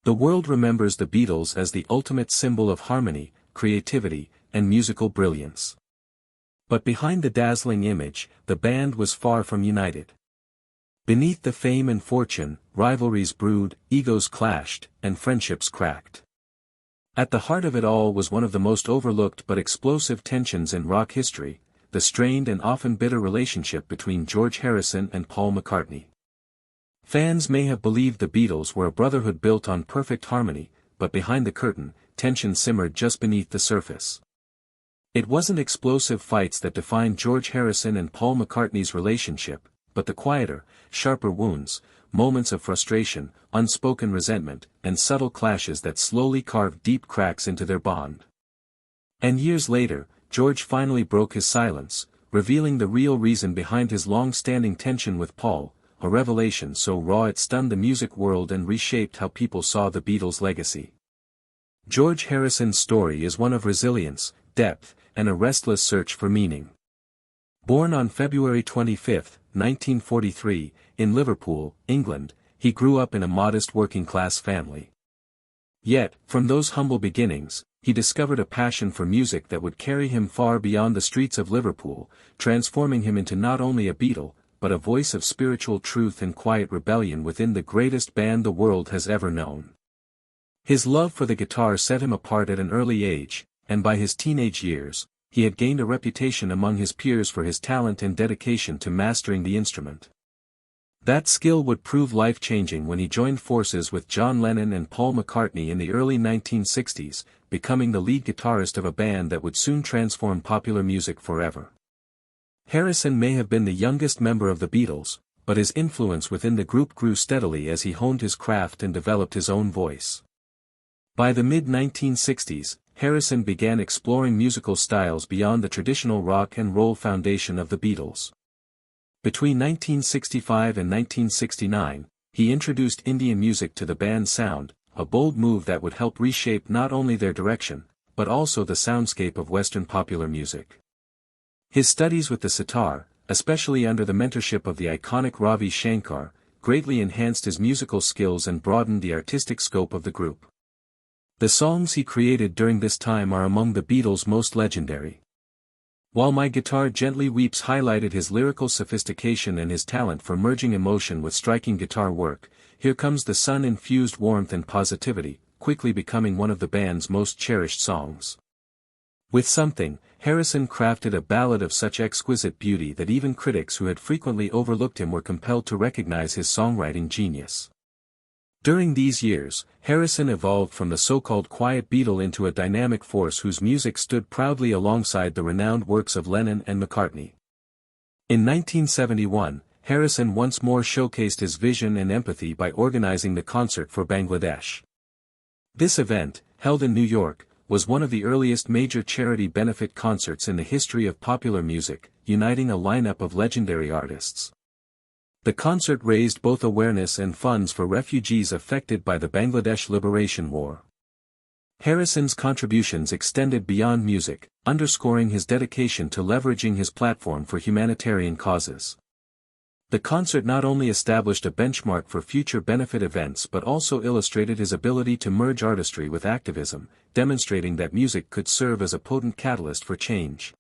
The world remembers the Beatles as the ultimate symbol of harmony, creativity, and musical brilliance. But behind the dazzling image, the band was far from united. Beneath the fame and fortune, rivalries brewed, egos clashed, and friendships cracked. At the heart of it all was one of the most overlooked but explosive tensions in rock history, the strained and often bitter relationship between George Harrison and Paul McCartney. Fans may have believed the Beatles were a brotherhood built on perfect harmony, but behind the curtain, tension simmered just beneath the surface. It wasn't explosive fights that defined George Harrison and Paul McCartney's relationship, but the quieter, sharper wounds, moments of frustration, unspoken resentment, and subtle clashes that slowly carved deep cracks into their bond. And years later, George finally broke his silence, revealing the real reason behind his long-standing tension with Paul, a revelation so raw it stunned the music world and reshaped how people saw the Beatles' legacy. George Harrison's story is one of resilience, depth, and a restless search for meaning. Born on February 25, 1943, in Liverpool, England, he grew up in a modest working-class family. Yet, from those humble beginnings, he discovered a passion for music that would carry him far beyond the streets of Liverpool, transforming him into not only a Beatle, but a voice of spiritual truth and quiet rebellion within the greatest band the world has ever known. His love for the guitar set him apart at an early age, and by his teenage years, he had gained a reputation among his peers for his talent and dedication to mastering the instrument. That skill would prove life-changing when he joined forces with John Lennon and Paul McCartney in the early 1960s, becoming the lead guitarist of a band that would soon transform popular music forever. Harrison may have been the youngest member of the Beatles, but his influence within the group grew steadily as he honed his craft and developed his own voice. By the mid-1960s, Harrison began exploring musical styles beyond the traditional rock and roll foundation of the Beatles. Between 1965 and 1969, he introduced Indian music to the band's sound, a bold move that would help reshape not only their direction, but also the soundscape of Western popular music. His studies with the sitar, especially under the mentorship of the iconic Ravi Shankar, greatly enhanced his musical skills and broadened the artistic scope of the group. The songs he created during this time are among the Beatles' most legendary. While My Guitar Gently Weeps highlighted his lyrical sophistication and his talent for merging emotion with striking guitar work, Here Comes the Sun infused warmth and positivity, quickly becoming one of the band's most cherished songs. With Something, Harrison crafted a ballad of such exquisite beauty that even critics who had frequently overlooked him were compelled to recognize his songwriting genius. During these years, Harrison evolved from the so-called quiet Beatle into a dynamic force whose music stood proudly alongside the renowned works of Lennon and McCartney. In 1971, Harrison once more showcased his vision and empathy by organizing the Concert for Bangladesh. This event, held in New York, was one of the earliest major charity benefit concerts in the history of popular music, uniting a lineup of legendary artists. The concert raised both awareness and funds for refugees affected by the Bangladesh Liberation War. Harrison's contributions extended beyond music, underscoring his dedication to leveraging his platform for humanitarian causes. The concert not only established a benchmark for future benefit events but also illustrated his ability to merge artistry with activism, demonstrating that music could serve as a potent catalyst for change.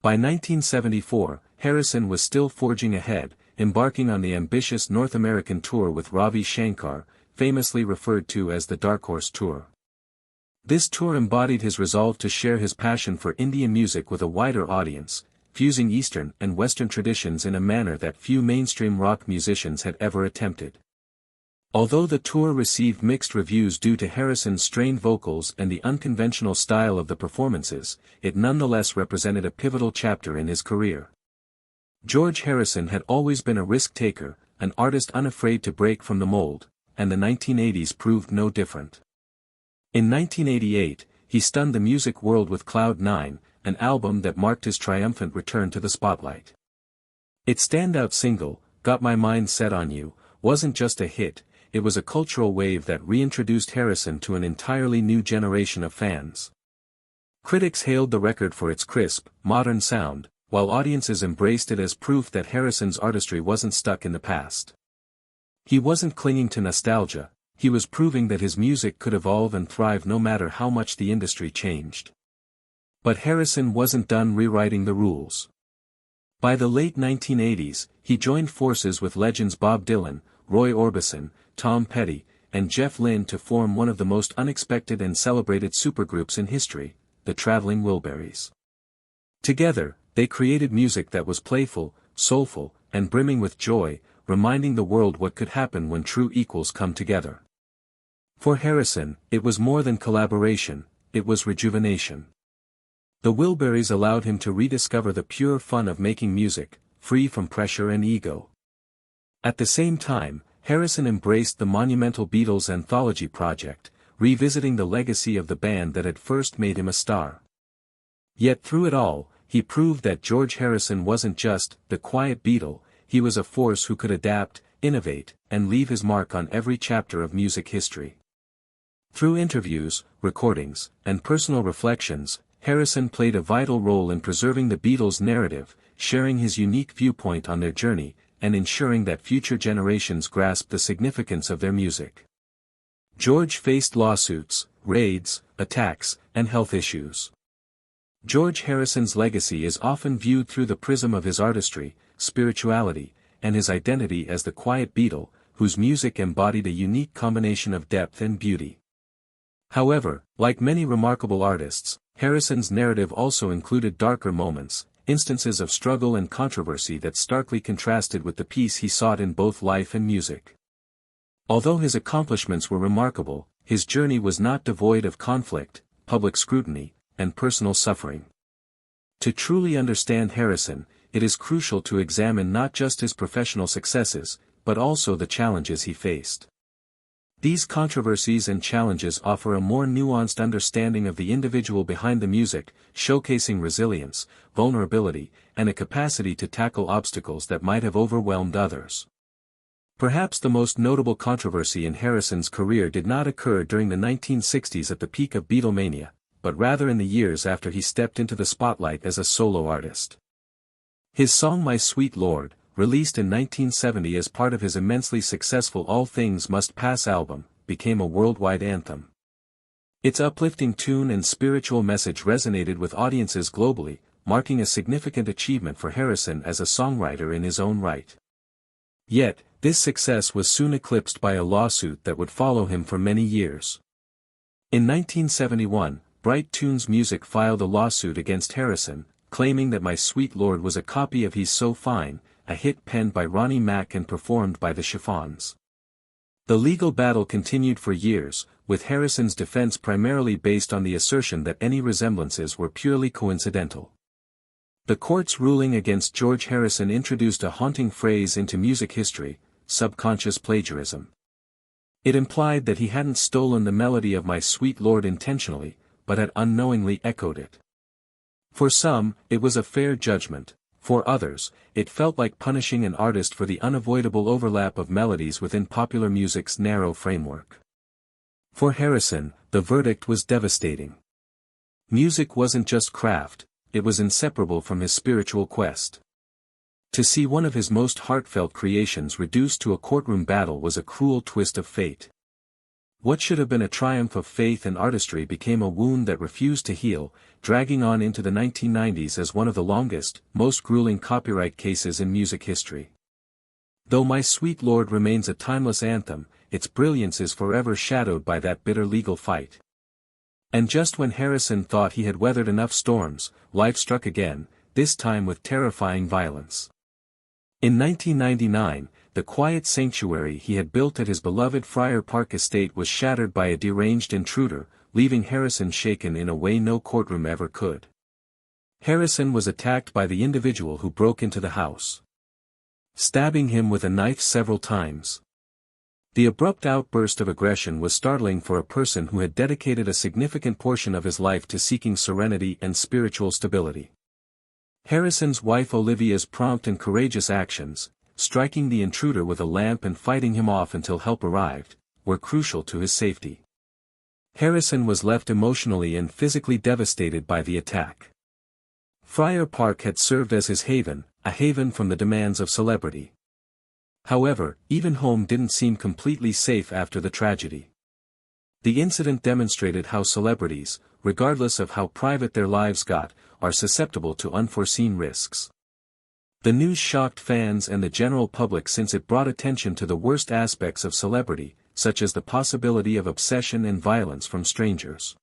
By 1974, Harrison was still forging ahead, embarking on the ambitious North American tour with Ravi Shankar, famously referred to as the Dark Horse Tour. This tour embodied his resolve to share his passion for Indian music with a wider audience, fusing Eastern and Western traditions in a manner that few mainstream rock musicians had ever attempted. Although the tour received mixed reviews due to Harrison's strained vocals and the unconventional style of the performances, it nonetheless represented a pivotal chapter in his career. George Harrison had always been a risk-taker, an artist unafraid to break from the mold, and the 1980s proved no different. In 1988, he stunned the music world with Cloud 9, an album that marked his triumphant return to the spotlight. Its standout single, Got My Mind Set on You, wasn't just a hit, it was a cultural wave that reintroduced Harrison to an entirely new generation of fans. Critics hailed the record for its crisp, modern sound, while audiences embraced it as proof that Harrison's artistry wasn't stuck in the past. He wasn't clinging to nostalgia, he was proving that his music could evolve and thrive no matter how much the industry changed. But Harrison wasn't done rewriting the rules. By the late 1980s, he joined forces with legends Bob Dylan, Roy Orbison, Tom Petty, and Jeff Lynne to form one of the most unexpected and celebrated supergroups in history, the Traveling Wilburys. Together, they created music that was playful, soulful, and brimming with joy, reminding the world what could happen when true equals come together. For Harrison, it was more than collaboration, it was rejuvenation. The Wilburys allowed him to rediscover the pure fun of making music, free from pressure and ego. At the same time, Harrison embraced the monumental Beatles anthology project, revisiting the legacy of the band that had first made him a star. Yet through it all, he proved that George Harrison wasn't just the quiet Beatle, he was a force who could adapt, innovate, and leave his mark on every chapter of music history. Through interviews, recordings, and personal reflections, Harrison played a vital role in preserving the Beatles' narrative, sharing his unique viewpoint on their journey, and ensuring that future generations grasped the significance of their music. George faced lawsuits, raids, attacks, and health issues. George Harrison's legacy is often viewed through the prism of his artistry, spirituality, and his identity as the quiet Beatle, whose music embodied a unique combination of depth and beauty. However, like many remarkable artists, Harrison's narrative also included darker moments, instances of struggle and controversy that starkly contrasted with the peace he sought in both life and music. Although his accomplishments were remarkable, his journey was not devoid of conflict, public scrutiny, and personal suffering. To truly understand Harrison, it is crucial to examine not just his professional successes, but also the challenges he faced. These controversies and challenges offer a more nuanced understanding of the individual behind the music, showcasing resilience, vulnerability, and a capacity to tackle obstacles that might have overwhelmed others. Perhaps the most notable controversy in Harrison's career did not occur during the 1960s at the peak of Beatlemania, but rather in the years after he stepped into the spotlight as a solo artist. His song My Sweet Lord, released in 1970 as part of his immensely successful All Things Must Pass album, became a worldwide anthem. Its uplifting tune and spiritual message resonated with audiences globally, marking a significant achievement for Harrison as a songwriter in his own right. Yet, this success was soon eclipsed by a lawsuit that would follow him for many years. In 1971, Bright Tunes Music filed a lawsuit against Harrison, claiming that My Sweet Lord was a copy of He's So Fine, a hit penned by Ronnie Mack and performed by the Chiffons. The legal battle continued for years, with Harrison's defense primarily based on the assertion that any resemblances were purely coincidental. The court's ruling against George Harrison introduced a haunting phrase into music history: subconscious plagiarism. It implied that he hadn't stolen the melody of My Sweet Lord intentionally, but had unknowingly echoed it. For some, it was a fair judgment. For others, it felt like punishing an artist for the unavoidable overlap of melodies within popular music's narrow framework. For Harrison, the verdict was devastating. Music wasn't just craft, it was inseparable from his spiritual quest. To see one of his most heartfelt creations reduced to a courtroom battle was a cruel twist of fate. What should have been a triumph of faith and artistry became a wound that refused to heal, dragging on into the 1990s as one of the longest, most grueling copyright cases in music history. Though My Sweet Lord remains a timeless anthem, its brilliance is forever shadowed by that bitter legal fight. And just when Harrison thought he had weathered enough storms, life struck again, this time with terrifying violence. In 1999, the quiet sanctuary he had built at his beloved Friar Park estate was shattered by a deranged intruder, leaving Harrison shaken in a way no courtroom ever could. Harrison was attacked by the individual who broke into the house, stabbing him with a knife several times. The abrupt outburst of aggression was startling for a person who had dedicated a significant portion of his life to seeking serenity and spiritual stability. Harrison's wife Olivia's prompt and courageous actions, striking the intruder with a lamp and fighting him off until help arrived, were crucial to his safety. Harrison was left emotionally and physically devastated by the attack. Friar Park had served as his haven, a haven from the demands of celebrity. However, even home didn't seem completely safe after the tragedy. The incident demonstrated how celebrities, regardless of how private their lives got, are susceptible to unforeseen risks. The news shocked fans and the general public since it brought attention to the worst aspects of celebrity, such as the possibility of obsession and violence from strangers.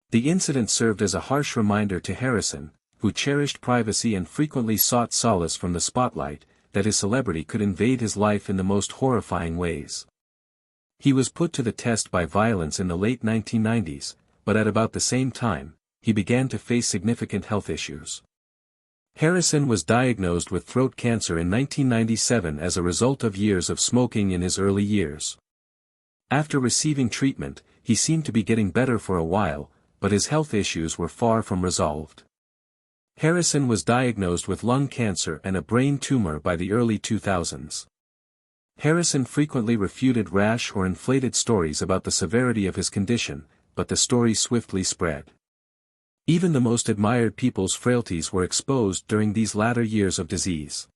The incident served as a harsh reminder to Harrison, who cherished privacy and frequently sought solace from the spotlight, that his celebrity could invade his life in the most horrifying ways. He was put to the test by violence in the late 1990s, but at about the same time, he began to face significant health issues. Harrison was diagnosed with throat cancer in 1997 as a result of years of smoking in his early years. After receiving treatment, he seemed to be getting better for a while, but his health issues were far from resolved. Harrison was diagnosed with lung cancer and a brain tumor by the early 2000s. Harrison frequently refuted rash or inflated stories about the severity of his condition, but the story swiftly spread. Even the most admired people's frailties were exposed during these latter years of disease.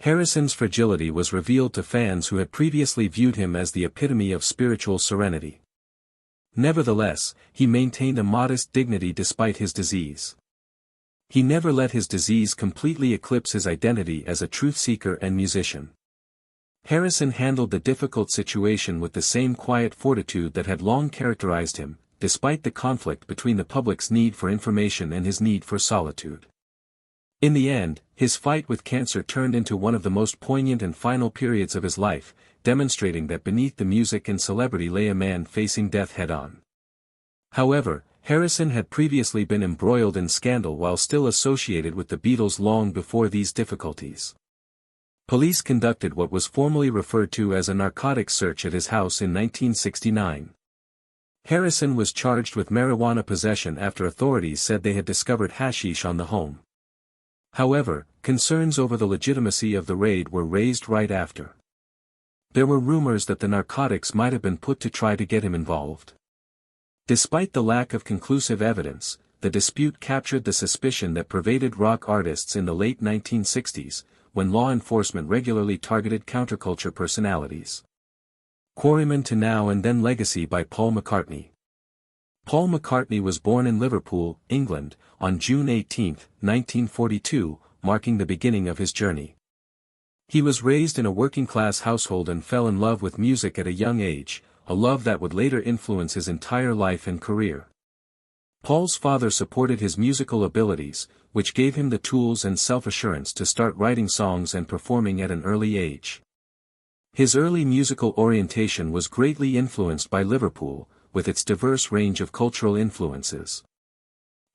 Harrison's fragility was revealed to fans who had previously viewed him as the epitome of spiritual serenity. Nevertheless, he maintained a modest dignity despite his disease. He never let his disease completely eclipse his identity as a truth-seeker and musician. Harrison handled the difficult situation with the same quiet fortitude that had long characterized him, despite the conflict between the public's need for information and his need for solitude. In the end, his fight with cancer turned into one of the most poignant and final periods of his life, demonstrating that beneath the music and celebrity lay a man facing death head-on. However, Harrison had previously been embroiled in scandal while still associated with the Beatles long before these difficulties. Police conducted what was formally referred to as a narcotics search at his house in 1969. Harrison was charged with marijuana possession after authorities said they had discovered hashish on the home. However, concerns over the legitimacy of the raid were raised right after. There were rumors that the narcotics might have been put to try to get him involved. Despite the lack of conclusive evidence, the dispute captured the suspicion that pervaded rock artists in the late 1960s, when law enforcement regularly targeted counterculture personalities. Quarryman to Now and Then Legacy by Paul McCartney. Paul McCartney was born in Liverpool, England, on June 18, 1942, marking the beginning of his journey. He was raised in a working-class household and fell in love with music at a young age, a love that would later influence his entire life and career. Paul's father supported his musical abilities, which gave him the tools and self-assurance to start writing songs and performing at an early age. His early musical orientation was greatly influenced by Liverpool, with its diverse range of cultural influences.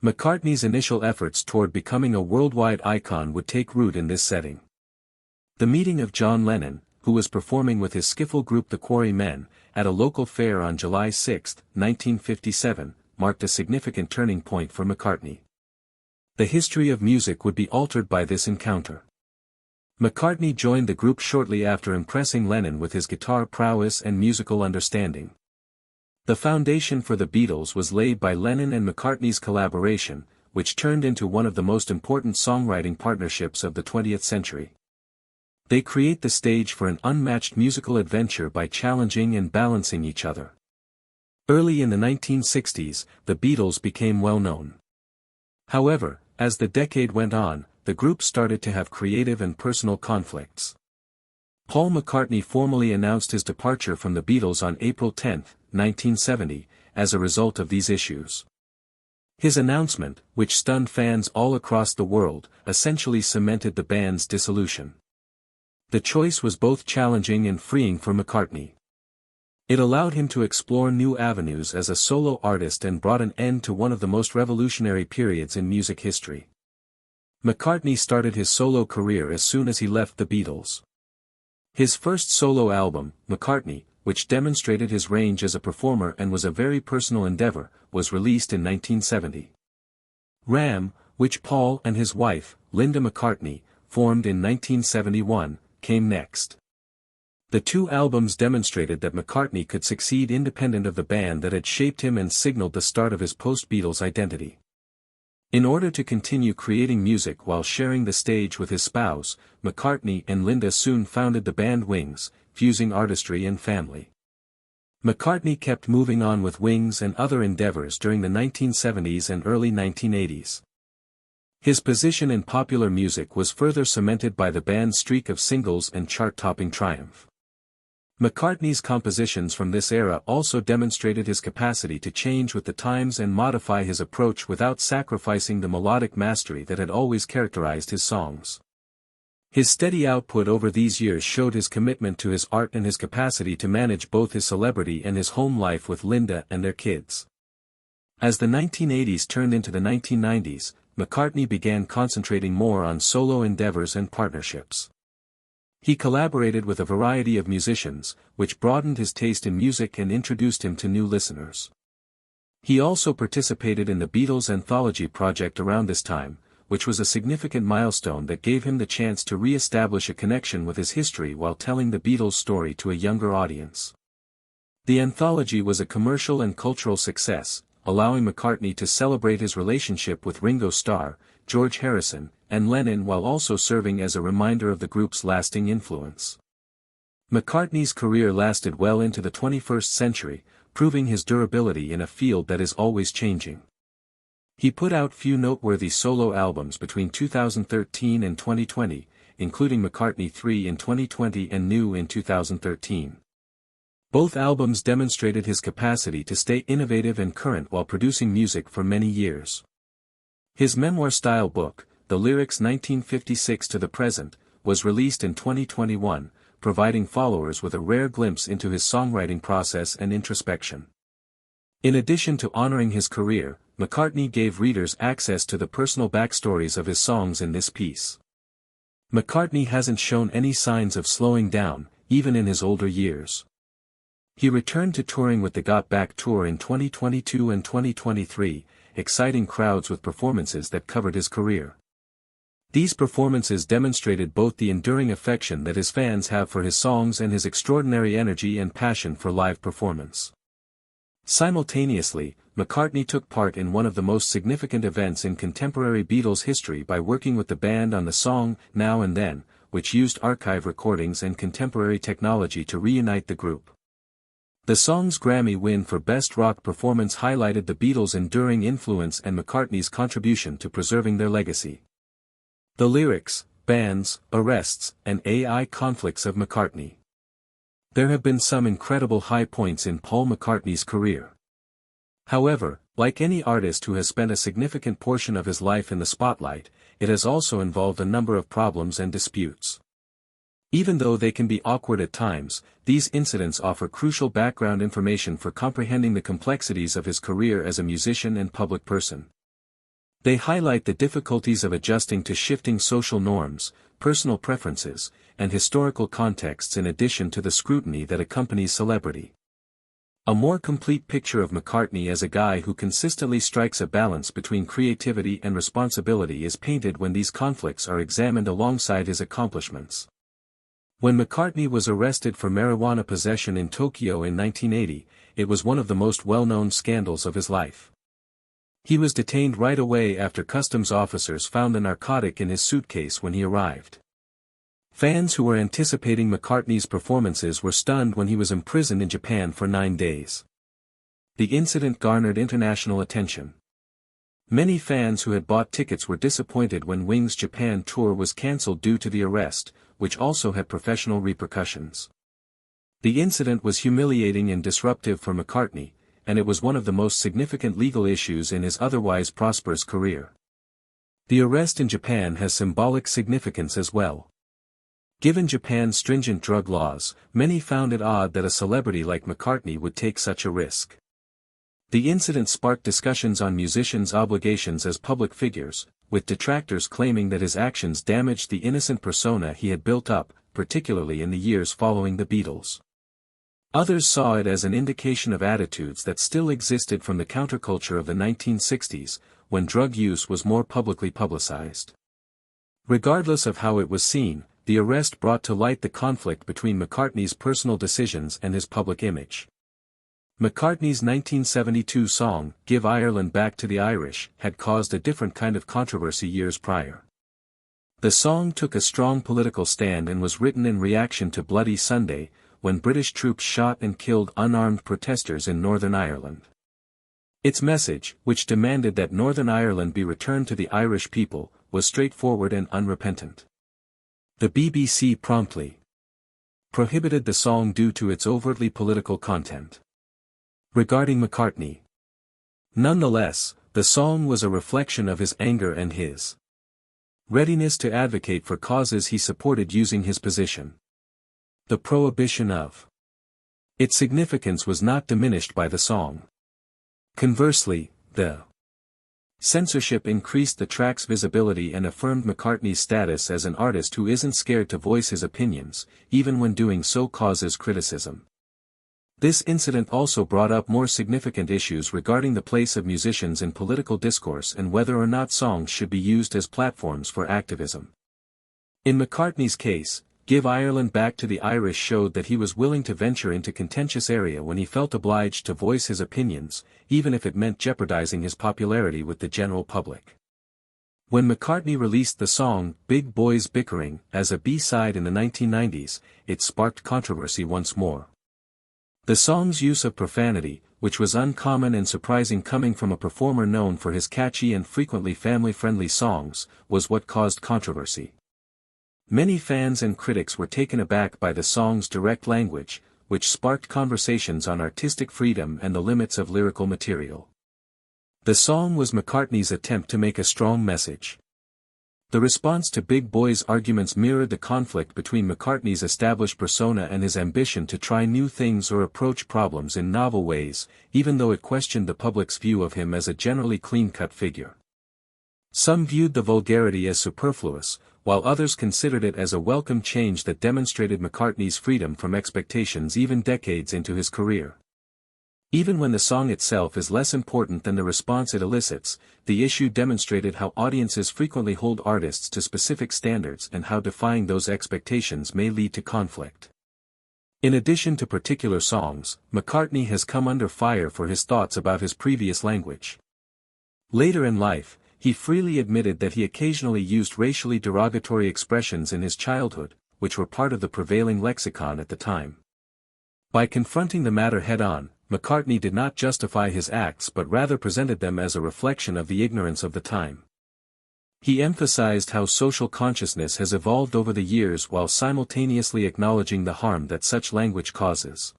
McCartney's initial efforts toward becoming a worldwide icon would take root in this setting. The meeting of John Lennon, who was performing with his skiffle group the Quarrymen, at a local fair on July 6, 1957, marked a significant turning point for McCartney. The history of music would be altered by this encounter. McCartney joined the group shortly after impressing Lennon with his guitar prowess and musical understanding. The foundation for the Beatles was laid by Lennon and McCartney's collaboration, which turned into one of the most important songwriting partnerships of the 20th century. They create the stage for an unmatched musical adventure by challenging and balancing each other. Early in the 1960s, the Beatles became well known. However, as the decade went on, the group started to have creative and personal conflicts. Paul McCartney formally announced his departure from the Beatles on April 10, 1970, as a result of these issues. His announcement, which stunned fans all across the world, essentially cemented the band's dissolution. The choice was both challenging and freeing for McCartney. It allowed him to explore new avenues as a solo artist and brought an end to one of the most revolutionary periods in music history. McCartney started his solo career as soon as he left the Beatles. His first solo album, McCartney, which demonstrated his range as a performer and was a very personal endeavor, was released in 1970. Ram, which Paul and his wife, Linda McCartney, formed in 1971, came next. The two albums demonstrated that McCartney could succeed independent of the band that had shaped him and signaled the start of his post-Beatles identity. In order to continue creating music while sharing the stage with his spouse, McCartney and Linda soon founded the band Wings, fusing artistry and family. McCartney kept moving on with Wings and other endeavors during the 1970s and early 1980s. His position in popular music was further cemented by the band's streak of singles and chart-topping triumph. McCartney's compositions from this era also demonstrated his capacity to change with the times and modify his approach without sacrificing the melodic mastery that had always characterized his songs. His steady output over these years showed his commitment to his art and his capacity to manage both his celebrity and his home life with Linda and their kids. As the 1980s turned into the 1990s, McCartney began concentrating more on solo endeavors and partnerships. He collaborated with a variety of musicians, which broadened his taste in music and introduced him to new listeners. He also participated in the Beatles anthology project around this time, which was a significant milestone that gave him the chance to re-establish a connection with his history while telling the Beatles' story to a younger audience. The anthology was a commercial and cultural success, allowing McCartney to celebrate his relationship with Ringo Starr, George Harrison, and Lennon while also serving as a reminder of the group's lasting influence. McCartney's career lasted well into the 21st century, proving his durability in a field that is always changing. He put out few noteworthy solo albums between 2013 and 2020, including McCartney 3 in 2020 and New in 2013. Both albums demonstrated his capacity to stay innovative and current while producing music for many years. His memoir-style book, The Lyrics 1956 to the Present, was released in 2021, providing followers with a rare glimpse into his songwriting process and introspection. In addition to honoring his career, McCartney gave readers access to the personal backstories of his songs in this piece. McCartney hasn't shown any signs of slowing down, even in his older years. He returned to touring with the Got Back Tour in 2022 and 2023, exciting crowds with performances that covered his career. These performances demonstrated both the enduring affection that his fans have for his songs and his extraordinary energy and passion for live performance. Simultaneously, McCartney took part in one of the most significant events in contemporary Beatles history by working with the band on the song Now and Then, which used archive recordings and contemporary technology to reunite the group. The song's Grammy win for Best Rock Performance highlighted the Beatles' enduring influence and McCartney's contribution to preserving their legacy. The lyrics, bands, arrests, and AI conflicts of McCartney. There have been some incredible high points in Paul McCartney's career. However, like any artist who has spent a significant portion of his life in the spotlight, it has also involved a number of problems and disputes. Even though they can be awkward at times, these incidents offer crucial background information for comprehending the complexities of his career as a musician and public person. They highlight the difficulties of adjusting to shifting social norms, personal preferences, and historical contexts in addition to the scrutiny that accompanies celebrity. A more complete picture of McCartney as a guy who consistently strikes a balance between creativity and responsibility is painted when these conflicts are examined alongside his accomplishments. When McCartney was arrested for marijuana possession in Tokyo in 1980, it was one of the most well-known scandals of his life. He was detained right away after customs officers found the narcotic in his suitcase when he arrived. Fans who were anticipating McCartney's performances were stunned when he was imprisoned in Japan for 9 days. The incident garnered international attention. Many fans who had bought tickets were disappointed when Wings' Japan tour was cancelled due to the arrest, which also had professional repercussions. The incident was humiliating and disruptive for McCartney, and it was one of the most significant legal issues in his otherwise prosperous career. The arrest in Japan has symbolic significance as well. Given Japan's stringent drug laws, many found it odd that a celebrity like McCartney would take such a risk. The incident sparked discussions on musicians' obligations as public figures, with detractors claiming that his actions damaged the innocent persona he had built up, particularly in the years following the Beatles. Others saw it as an indication of attitudes that still existed from the counterculture of the 1960s, when drug use was more publicly publicized. Regardless of how it was seen, the arrest brought to light the conflict between McCartney's personal decisions and his public image. McCartney's 1972 song, Give Ireland Back to the Irish, had caused a different kind of controversy years prior. The song took a strong political stand and was written in reaction to Bloody Sunday, when British troops shot and killed unarmed protesters in Northern Ireland. Its message, which demanded that Northern Ireland be returned to the Irish people, was straightforward and unrepentant. The BBC promptly prohibited the song due to its overtly political content. Regarding McCartney. Nonetheless, the song was a reflection of his anger and his readiness to advocate for causes he supported using his position. The prohibition of its significance was not diminished by the song. Conversely, the censorship increased the track's visibility and affirmed McCartney's status as an artist who isn't scared to voice his opinions, even when doing so causes criticism. This incident also brought up more significant issues regarding the place of musicians in political discourse and whether or not songs should be used as platforms for activism. In McCartney's case, Give Ireland Back to the Irish showed that he was willing to venture into contentious area when he felt obliged to voice his opinions, even if it meant jeopardizing his popularity with the general public. When McCartney released the song, Big Boys Bickering, as a B-side in the 1990s, it sparked controversy once more. The song's use of profanity, which was uncommon and surprising coming from a performer known for his catchy and frequently family-friendly songs, was what caused controversy. Many fans and critics were taken aback by the song's direct language, which sparked conversations on artistic freedom and the limits of lyrical material. The song was McCartney's attempt to make a strong message. The response to Big Boy's arguments mirrored the conflict between McCartney's established persona and his ambition to try new things or approach problems in novel ways, even though it questioned the public's view of him as a generally clean-cut figure. Some viewed the vulgarity as superfluous, while others considered it as a welcome change that demonstrated McCartney's freedom from expectations even decades into his career. Even when the song itself is less important than the response it elicits, the issue demonstrated how audiences frequently hold artists to specific standards and how defying those expectations may lead to conflict. In addition to particular songs, McCartney has come under fire for his thoughts about his previous language. Later in life, he freely admitted that he occasionally used racially derogatory expressions in his childhood, which were part of the prevailing lexicon at the time. By confronting the matter head-on, McCartney did not justify his acts but rather presented them as a reflection of the ignorance of the time. He emphasized how social consciousness has evolved over the years while simultaneously acknowledging the harm that such language causes.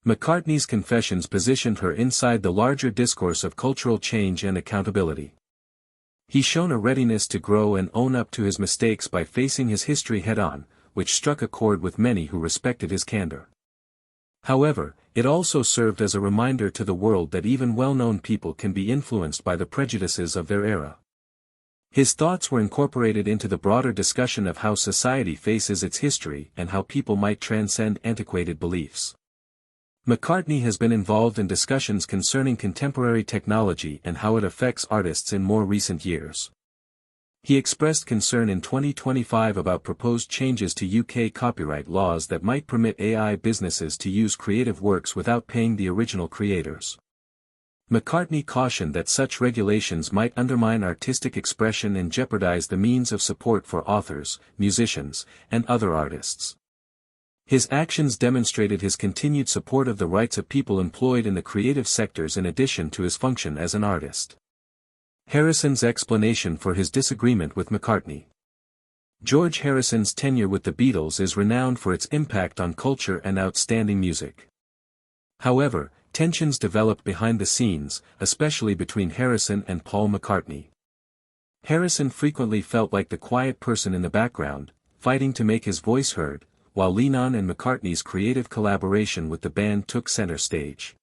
McCartney's confessions positioned her inside the larger discourse of cultural change and accountability. He shown a readiness to grow and own up to his mistakes by facing his history head-on, which struck a chord with many who respected his candor. However, it also served as a reminder to the world that even well-known people can be influenced by the prejudices of their era. His thoughts were incorporated into the broader discussion of how society faces its history and how people might transcend antiquated beliefs. McCartney has been involved in discussions concerning contemporary technology and how it affects artists in more recent years. He expressed concern in 2025 about proposed changes to UK copyright laws that might permit AI businesses to use creative works without paying the original creators. McCartney cautioned that such regulations might undermine artistic expression and jeopardize the means of support for authors, musicians, and other artists. His actions demonstrated his continued support of the rights of people employed in the creative sectors in addition to his function as an artist. Harrison's explanation for his disagreement with McCartney. George Harrison's tenure with the Beatles is renowned for its impact on culture and outstanding music. However, tensions developed behind the scenes, especially between Harrison and Paul McCartney. Harrison frequently felt like the quiet person in the background, fighting to make his voice heard, while Lennon and McCartney's creative collaboration with the band took center stage.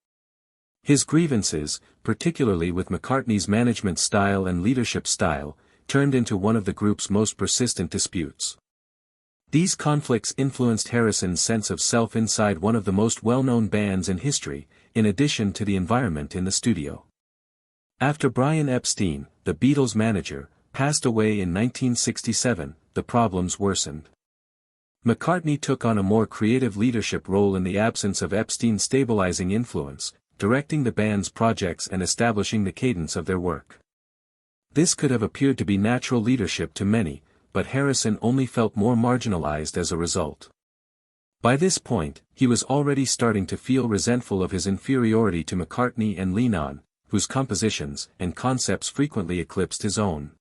His grievances, particularly with McCartney's management style and leadership style, turned into one of the group's most persistent disputes. These conflicts influenced Harrison's sense of self inside one of the most well-known bands in history, in addition to the environment in the studio. After Brian Epstein, the Beatles' manager, passed away in 1967, the problems worsened. McCartney took on a more creative leadership role in the absence of Epstein's stabilizing influence, directing the band's projects and establishing the cadence of their work. This could have appeared to be natural leadership to many, but Harrison only felt more marginalized as a result. By this point, he was already starting to feel resentful of his inferiority to McCartney and Lennon, whose compositions and concepts frequently eclipsed his own.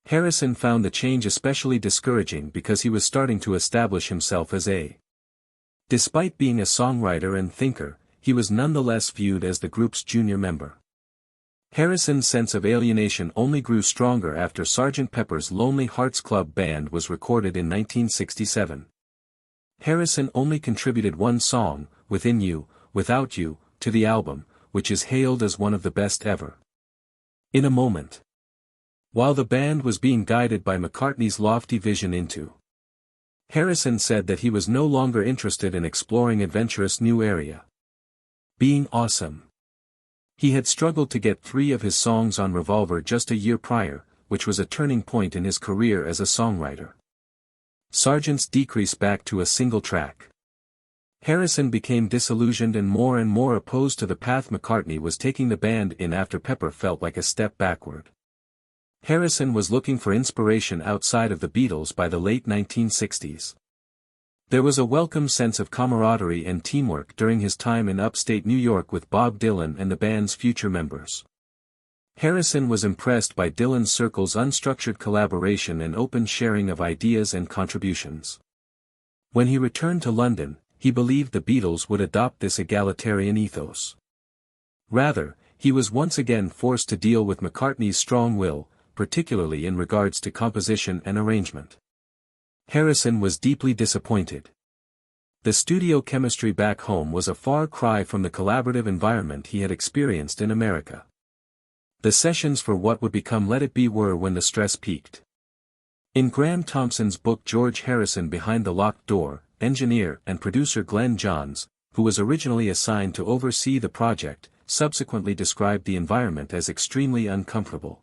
Harrison found the change especially discouraging because he was starting to establish himself as a. Despite being a songwriter and thinker, he was nonetheless viewed as the group's junior member. Harrison's sense of alienation only grew stronger after Sgt. Pepper's Lonely Hearts Club Band was recorded in 1967. Harrison only contributed one song, Within You, Without You, to the album, which is hailed as one of the best ever. In a Moment. While the band was being guided by McCartney's lofty vision into, Harrison said that he was no longer interested in exploring adventurous new area. Being awesome. He had struggled to get 3 of his songs on Revolver just a year prior, which was a turning point in his career as a songwriter. Sargent's decrease back to a single track. Harrison became disillusioned and more opposed to the path McCartney was taking the band in after Pepper felt like a step backward. Harrison was looking for inspiration outside of the Beatles by the late 1960s. There was a welcome sense of camaraderie and teamwork during his time in upstate New York with Bob Dylan and the band's future members. Harrison was impressed by Dylan's circle's unstructured collaboration and open sharing of ideas and contributions. When he returned to London, he believed the Beatles would adopt this egalitarian ethos. Rather, he was once again forced to deal with McCartney's strong will, particularly in regards to composition and arrangement. Harrison was deeply disappointed. The studio chemistry back home was a far cry from the collaborative environment he had experienced in America. The sessions for what would become Let It Be were when the stress peaked. In Graham Thompson's book George Harrison Behind the Locked Door, engineer and producer Glenn Johns, who was originally assigned to oversee the project, subsequently described the environment as extremely uncomfortable.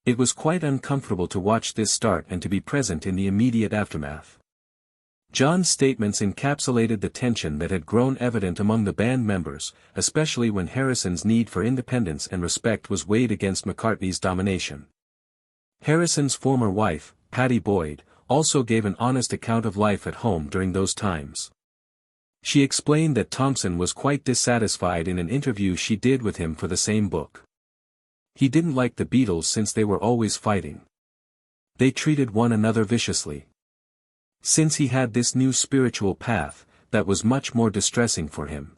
It was quite uncomfortable to watch this start and to be present in the immediate aftermath. John's statements encapsulated the tension that had grown evident among the band members, especially when Harrison's need for independence and respect was weighed against McCartney's domination. Harrison's former wife, Pattie Boyd, also gave an honest account of life at home during those times. She explained that Thompson was quite dissatisfied in an interview she did with him for the same book. He didn't like the Beatles since they were always fighting. They treated one another viciously. Since he had this new spiritual path, that was much more distressing for him.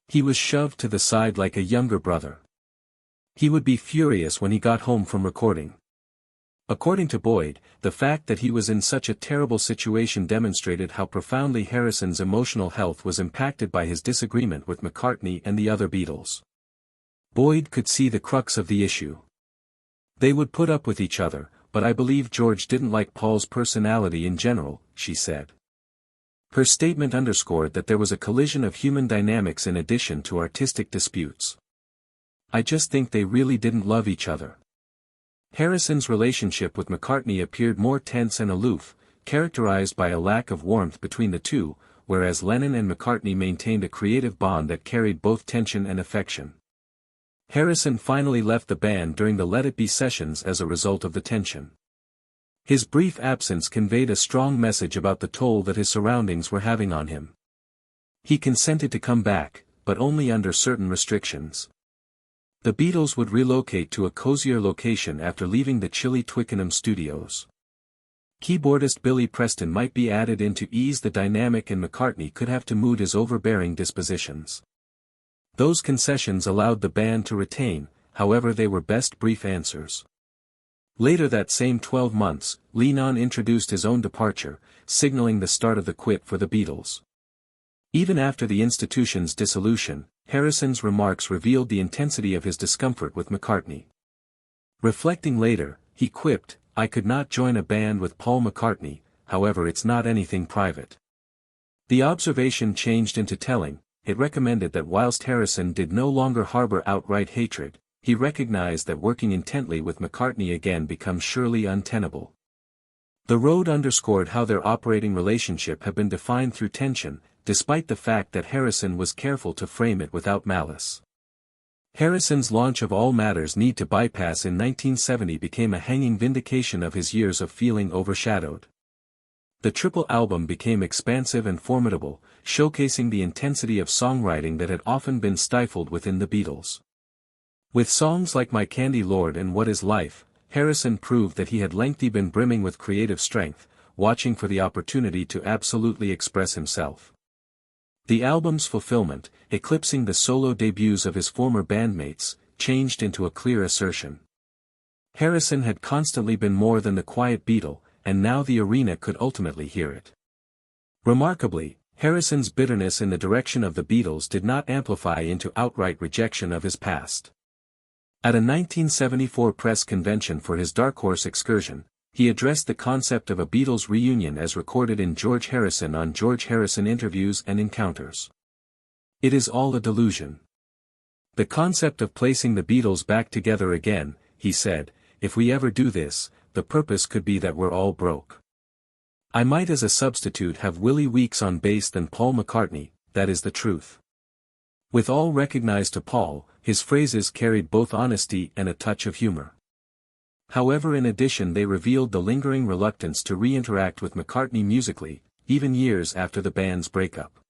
He was shoved to the side like a younger brother. He would be furious when he got home from recording. According to Boyd, the fact that he was in such a terrible situation demonstrated how profoundly Harrison's emotional health was impacted by his disagreement with McCartney and the other Beatles. Boyd could see the crux of the issue. They would put up with each other, but I believe George didn't like Paul's personality in general, she said. Her statement underscored that there was a collision of human dynamics in addition to artistic disputes. I just think they really didn't love each other. Harrison's relationship with McCartney appeared more tense and aloof, characterized by a lack of warmth between the two, whereas Lennon and McCartney maintained a creative bond that carried both tension and affection. Harrison finally left the band during the Let It Be sessions as a result of the tension. His brief absence conveyed a strong message about the toll that his surroundings were having on him. He consented to come back, but only under certain restrictions. The Beatles would relocate to a cozier location after leaving the chilly Twickenham studios. Keyboardist Billy Preston might be added in to ease the dynamic, and McCartney could have to mood his overbearing dispositions. Those concessions allowed the band to retain, however they were best brief answers. Later that same 12 months, Lennon introduced his own departure, signaling the start of the quit for the Beatles. Even after the institution's dissolution, Harrison's remarks revealed the intensity of his discomfort with McCartney. Reflecting later, he quipped, "I could not join a band with Paul McCartney, however it's not anything private." The observation changed into telling. It recommended that whilst Harrison did no longer harbor outright hatred, he recognized that working intently with McCartney again becomes surely untenable. The road underscored how their operating relationship had been defined through tension, despite the fact that Harrison was careful to frame it without malice. Harrison's launch of All Matters Need to Bypass in 1970 became a hanging vindication of his years of feeling overshadowed. The triple album became expansive and formidable, showcasing the intensity of songwriting that had often been stifled within the Beatles. With songs like My Candy Lord and What Is Life, Harrison proved that he had lengthily been brimming with creative strength, watching for the opportunity to absolutely express himself. The album's fulfillment, eclipsing the solo debuts of his former bandmates, changed into a clear assertion. Harrison had constantly been more than the quiet Beatle, and now the arena could ultimately hear it. Remarkably, Harrison's bitterness in the direction of the Beatles did not amplify into outright rejection of his past. At a 1974 press convention for his Dark Horse excursion, he addressed the concept of a Beatles reunion as recorded in George Harrison on George Harrison Interviews and Encounters. It is all a delusion. The concept of placing the Beatles back together again, he said, if we ever do this, the purpose could be that we're all broke. I might as a substitute have Willie Weeks on bass than Paul McCartney, that is the truth. With all recognized to Paul, his phrases carried both honesty and a touch of humor. However, in addition, they revealed the lingering reluctance to re-interact with McCartney musically, even years after the band's breakup.